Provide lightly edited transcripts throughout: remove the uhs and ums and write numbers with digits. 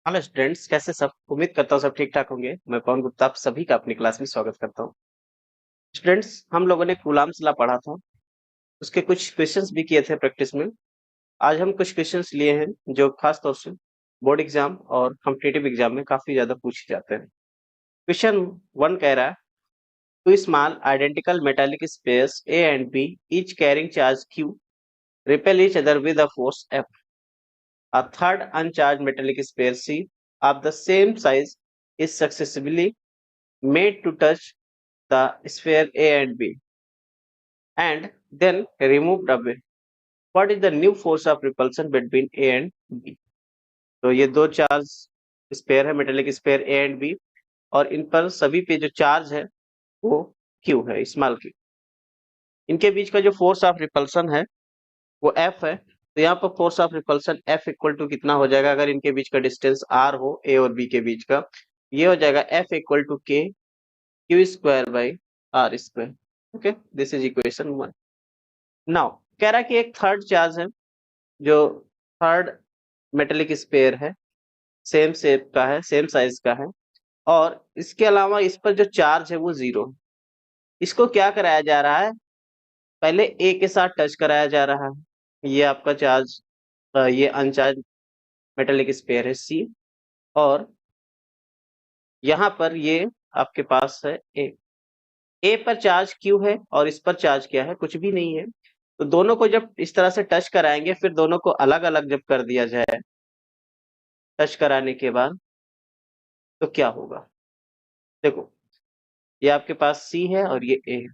Hello students, कैसे सब? उम्मीद करता हूँ सब ठीक ठाक होंगे। मैं पवन गुप्ता आप सभी का अपनी क्लास में स्वागत करता हूँ। स्टूडेंट्स, हम लोगों ने कूलाम्स लॉ पढ़ा था, उसके कुछ क्वेश्चंस भी किए थे प्रैक्टिस में। आज हम कुछ क्वेश्चंस लिए हैं जो खास तौर से बोर्ड एग्जाम और कॉम्पिटिटिव एग्जाम में काफी ज्यादा पूछे जाते हैं। क्वेश्चन 1 कह रहा है, two small identical metallic spheres A and B each carrying charge Q repel each other with a force F. A third uncharged metallic sphere C of the same size is successively made to touch the sphere A and B and then removed away. What is the new force of repulsion between A and B? तो ये दो charge sphere है, metallic sphere A and B, और इन पर सभी पे जो चार्ज है वो क्यू है, स्मॉल क्यू। इनके बीच का जो फोर्स ऑफ रिपल्सन है वो एफ है। तो यहाँ पर force of repulsion F equal to कितना हो जाएगा? अगर इनके बीच का डिस्टेंस आर हो, ए और बी के बीच का, ये हो जाएगा F equal to K Q square by are square. Okay, this is equation 1। Now कह रहा है कि एक थर्ड चार्ज है जो थर्ड मेटेलिक स्पेयर है, सेम शेप का है, सेम साइज का है, और इसके अलावा इस पर जो चार्ज है वो जीरो है। इसको क्या कराया जा रहा है? पहले ए के साथ टच कराया जा रहा है। ये आपका चार्ज, ये अनचार्ज मेटेलिक स्पेयर है सी, और यहाँ पर ये आपके पास है ए। ए पर चार्ज क्यू है और इस पर चार्ज क्या है? कुछ भी नहीं है। तो दोनों को जब इस तरह से टच कराएंगे, फिर दोनों को अलग अलग जब कर दिया जाए टच कराने के बाद, तो क्या होगा? देखो, ये आपके पास सी है और ये ए है।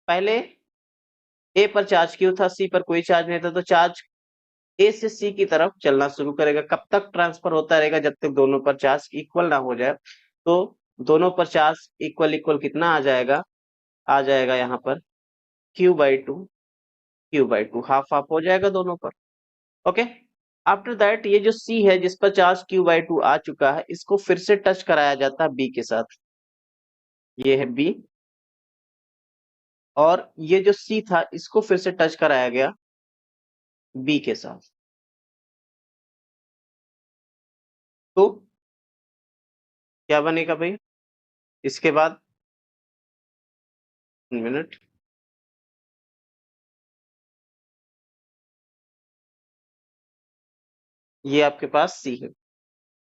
पहले ए पर चार्ज क्यू था, सी पर कोई चार्ज नहीं था, तो चार्ज ए से सी की तरफ चलना शुरू करेगा। कब तक ट्रांसफर होता रहेगा? जब तक दोनों पर चार्ज इक्वल ना हो जाए। तो दोनों पर चार्ज इक्वल इक्वल कितना आ जाएगा? आ जाएगा यहाँ पर Q by to, Q by to, half half हो जाएगा दोनों पर। ओके, आफ्टर दैट ये जो सी है जिस पर चार्ज क्यू बाई टू आ चुका है, इसको फिर से टच कराया जाता है बी के साथ। ये है बी, और ये जो सी था इसको फिर से टच कराया गया बी के साथ। तो क्या बनेगा भाई इसके बाद? 1 मिनट। ये आपके पास सी है।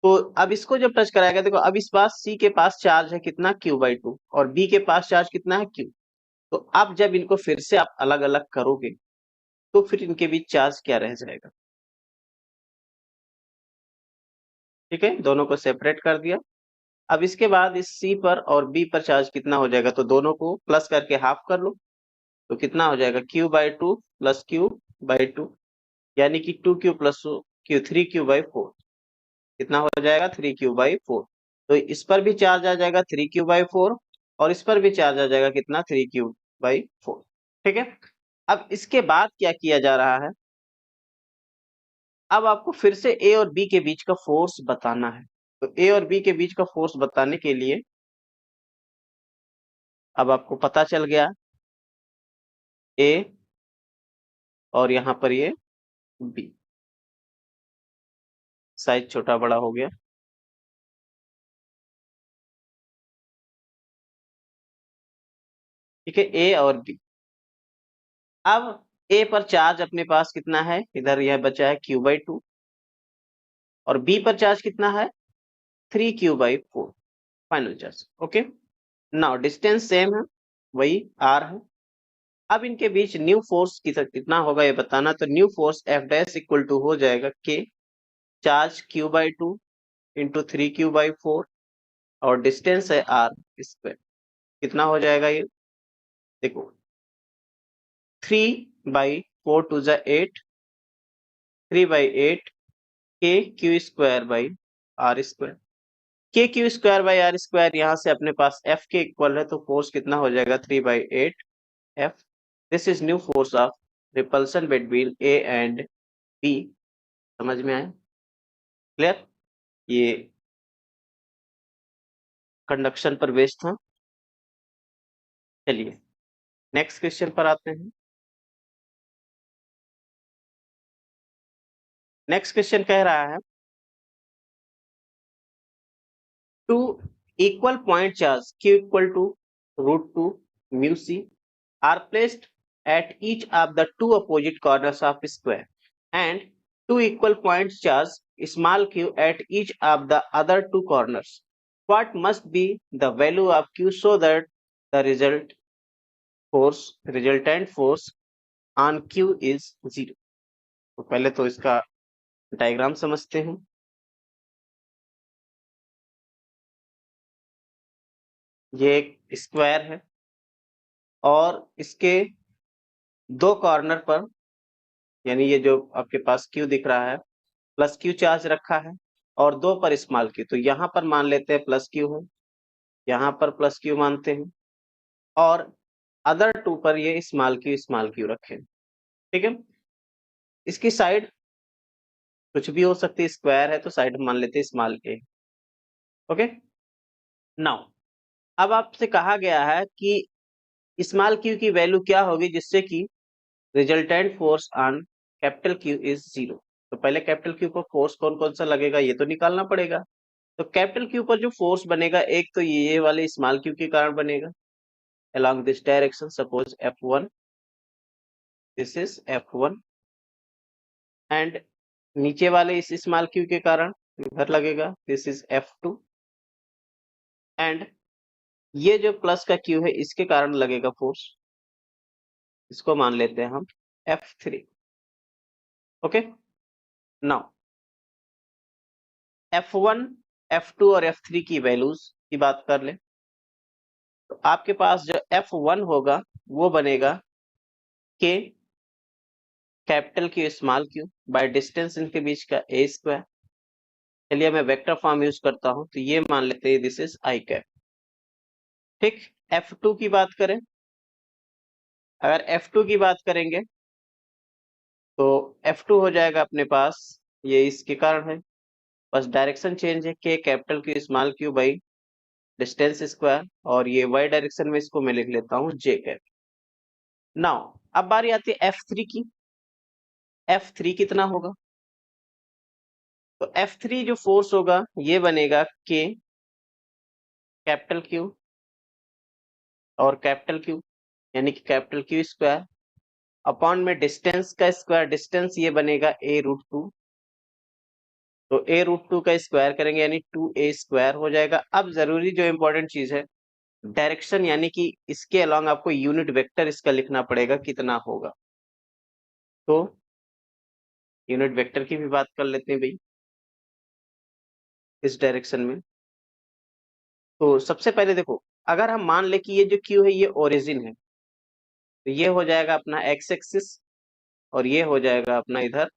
तो अब इसको जब टच कराया गया, देखो अब इस पास सी के पास चार्ज है कितना? क्यू बाई टू, और बी के पास चार्ज कितना है? क्यू। तो अब जब इनको फिर से आप अलग अलग करोगे, तो फिर इनके बीच चार्ज क्या रह जाएगा? ठीक है, दोनों को सेपरेट कर दिया। अब इसके बाद इस सी पर और बी पर चार्ज कितना हो जाएगा? तो दोनों को प्लस करके हाफ कर लो, तो कितना हो जाएगा? Q by two plus Q by two, यानी कि two Q plus Q, three Q by four. कितना हो जाएगा? Three Q by four. तो इस पर भी चार्ज आ जाएगा थ्री क्यू बाई फोर, और इस पर भी चार्ज आ जाएगा कितना? Three Q by four. ठीक है, अब इसके बाद क्या किया जा रहा है? अब आपको फिर से ए और बी के बीच का फोर्स बताना है। तो ए और बी के बीच का फोर्स बताने के लिए अब आपको पता चल गया ए, और यहाँ पर ये बी, साइज छोटा बड़ा हो गया। ठीक है, ए और बी। अब ए पर चार्ज अपने पास कितना है? इधर यह बचा है क्यू बाई टू, और बी पर चार्ज कितना है? Three Q by four, final charge. Okay, now distance same है, वही आर है। अब इनके बीच न्यू फोर्स कितना होगा ये बताना। तो new force F dash equal to हो जाएगा k charge q by two into three Q by four, और डिस्टेंस है आर स्क्वायर। कितना हो जाएगा ये? देखो, थ्री बाई फोर टू जा eight, three by eight, k Q square by are square. K Q square by are square यहाँ से अपने पास एफ के इक्वल है, तो फोर्स कितना हो जाएगा? Three by eight F. This is new force of repulsion between A and B. समझ में आया? क्लियर? ये कंडक्शन पर बेस्ड था। चलिए नेक्स्ट क्वेश्चन पर आते हैं। नेक्स्ट क्वेश्चन कह रहा है, Two equal point charge Q equal to root 2 mu c are placed at each of the two opposite corners of square, and two equal point charge small q at each of the other two corners. What must be the value of q so that the resultant force on q is 0? तो पहले तो इसका diagram समझते हैं। ये एक square है और इसके दो कॉर्नर पर, यानी ये जो आपके पास क्यू दिख रहा है, प्लस क्यू चार्ज रखा है और दो पर स्मॉल क्यू। तो यहाँ पर मान लेते हैं प्लस क्यू है, यहाँ पर प्लस क्यू मानते हैं, और अदर टू पर ये स्मॉल क्यू रखे। ठीक है, इसकी साइड कुछ भी हो सकती है, स्क्वायर है तो साइड मान लेते हैं स्मॉल ए। ओके, नाउ अब आपसे कहा गया है कि स्मॉल क्यू की वैल्यू क्या होगी जिससे कि resultant force on capital Q is 0। तो पहले कैपिटल क्यू पर फोर्स कौन कौन सा लगेगा ये तो निकालना पड़ेगा। तो कैपिटल क्यू पर जो फोर्स बनेगा, एक तो ये वाले स्मॉल क्यू के कारण बनेगा along this direction, suppose F1, this is F1, and नीचे वाले इस स्मॉल क्यू के कारण इधर लगेगा, this is F2, and ये जो प्लस का क्यू है इसके कारण लगेगा फोर्स, इसको मान लेते हैं हम F3। Okay, now F1, F2 और F3 की वैल्यूज की बात कर ले, तो आपके पास जो F1 होगा वो बनेगा K capital Q small Q by distance इनके बीच का ए स्क्वायर। चलिए मैं वेक्टर फॉर्म यूज करता हूं, तो ये मान लेते हैं दिस इज आई कैप। ठीक, F2 की बात करें, अगर F2 की बात करेंगे तो F2 हो जाएगा अपने पास, ये इसके कारण है, बस डायरेक्शन चेंज है, K capital Q small Q by distance square, और ये y डायरेक्शन में इसको मैं लिख लेता हूँ J कैप। नाउ अब बारी आती है F3 की। F3 कितना होगा? तो F3 जो फोर्स होगा ये बनेगा K कैपिटल क्यू और कैपिटल क्यू, यानी कि कैपिटल क्यू स्क्वायर अपॉन में डिस्टेंस का स्क्वायर, डिस्टेंस ये बनेगा a रूट 2, तो a रूट 2 का स्क्वायर करेंगे यानी 2a स्क्वायर हो जाएगा। अब जरूरी जो इंपॉर्टेंट चीज है डायरेक्शन, यानी कि इसके अलोंग आपको यूनिट वेक्टर इसका लिखना पड़ेगा कितना होगा। तो यूनिट वेक्टर की भी बात कर लेते हैं भाई इस डायरेक्शन में। तो सबसे पहले देखो, अगर हम मान ले कि ये जो क्यू है ये ओरिजिन है, तो ये हो जाएगा अपना एक्स एक्सिस और ये हो जाएगा अपना इधर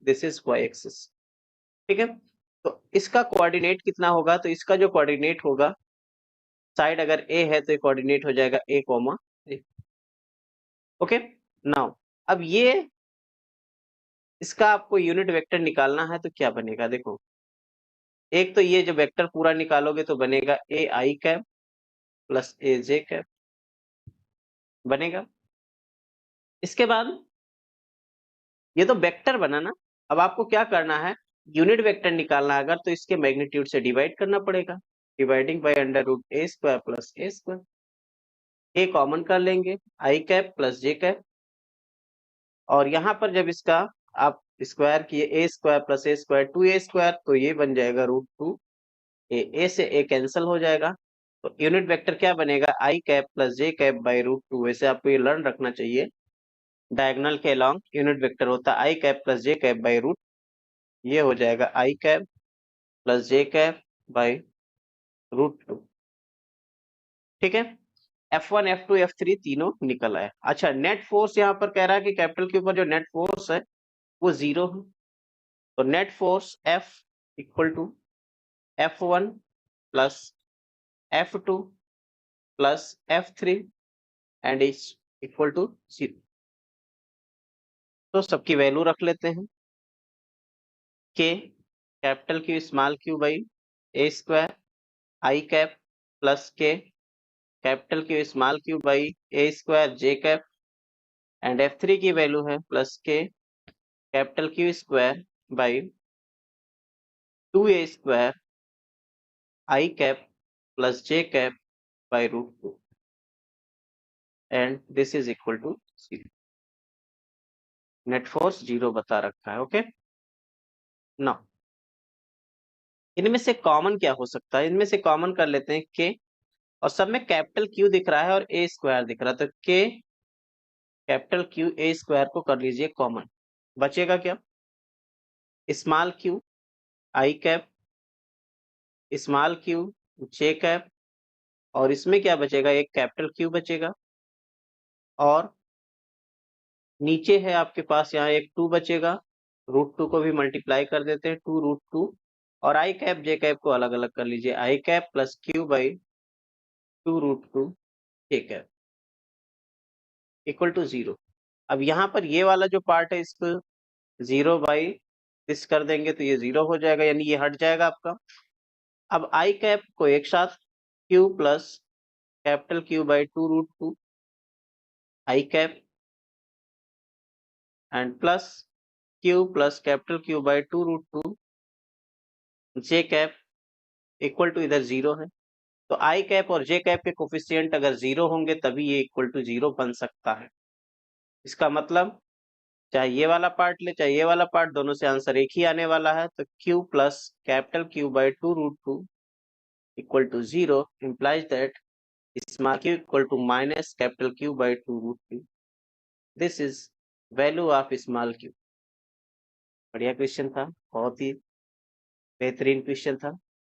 दिस इज वाई एक्सिस। ठीक है, तो इसका कोऑर्डिनेट कितना होगा? तो इसका जो कोऑर्डिनेट होगा, साइड अगर ए है तो ये कोऑर्डिनेट हो जाएगा a comma A. Okay, now अब ये इसका आपको यूनिट वेक्टर निकालना है तो क्या बनेगा? देखो, एक तो ये जो वेक्टर पूरा निकालोगे तो बनेगा ए आई कैप प्लस ए जे कैप बनेगा। इसके बाद ये तो वेक्टर बना ना, अब आपको क्या करना है, यूनिट वेक्टर निकालना है अगर, तो इसके मैग्नीट्यूड से डिवाइड करना पड़ेगा, dividing by under root A square plus A square. A common कर लेंगे, I cap plus J cap, और यहाँ पर जब इसका आप स्क्वायर किए A square plus A square 2a square, तो ये बन जाएगा रूट 2 ए से ए कैंसिल हो जाएगा। तो यूनिट वेक्टर क्या बनेगा? I cap plus J cap by root 2। वैसे आपको ये लर्न रखना चाहिए, डायगोनल के अलॉन्ग यूनिट वेक्टर होता है i cap plus J cap by root, ये हो जाएगा i cap plus J cap by root 2। ठीक है, F1, F2, F3 तीनों निकल आए। अच्छा, नेट फोर्स यहाँ पर कह रहा है कि कैपिटल के ऊपर जो नेट फोर्स है वो 0 है, तो net force F equal to F1 plus F2 plus F3 and is equal to 0। तो सबकी वैल्यू रख लेते हैं, K capital Q small Q by A square, I cap plus K capital Q small Q by A square J cap, and F3 की value है plus K capital Q square by 2a square I cap plus j cap by root 2 and this is equal to 0. Net force 0 बता रखा है। Okay, now इनमें से common क्या हो सकता है? इनमें से कॉमन कर लेते हैं k, और सब में कैपिटल Q दिख रहा है और a स्क्वायर दिख रहा है, तो k capital Q a square को कर लीजिए कॉमन। बचेगा क्या? Small q I cap, small q j cap, और इसमें क्या बचेगा? एक कैपिटल Q बचेगा, और नीचे है आपके पास यहाँ एक 2 बचेगा। रूट 2 को भी मल्टीप्लाई कर देते हैं, 2 रूट 2, और आई कैप जे कैप को अलग अलग कर लीजिए, i cap plus Q by 2 root 2 J cap equal to 0। अब यहाँ पर ये वाला जो पार्ट है इसको 0 बाई दिस कर देंगे तो ये 0 हो जाएगा, यानी ये हट जाएगा आपका। अब आई कैप को एक साथ Q plus capital Q by 2 root 2 I cap and plus Q plus capital Q by 2 root 2 J cap equal to इधर 0 है। तो आई कैप और जे कैप के कोफिशिएंट अगर 0 होंगे तभी ये इक्वल टू 0 बन सकता है। इसका मतलब चाहे ये वाला पार्ट ले चाहे ये वाला पार्ट, दोनों से आंसर एक ही आने वाला है। तो Q plus capital Q by 2 root 2 equal to 0 implies that small q equal to minus capital Q by 2 root 2। This is value of small q। बढ़िया क्वेश्चन था, बहुत ही बेहतरीन क्वेश्चन था।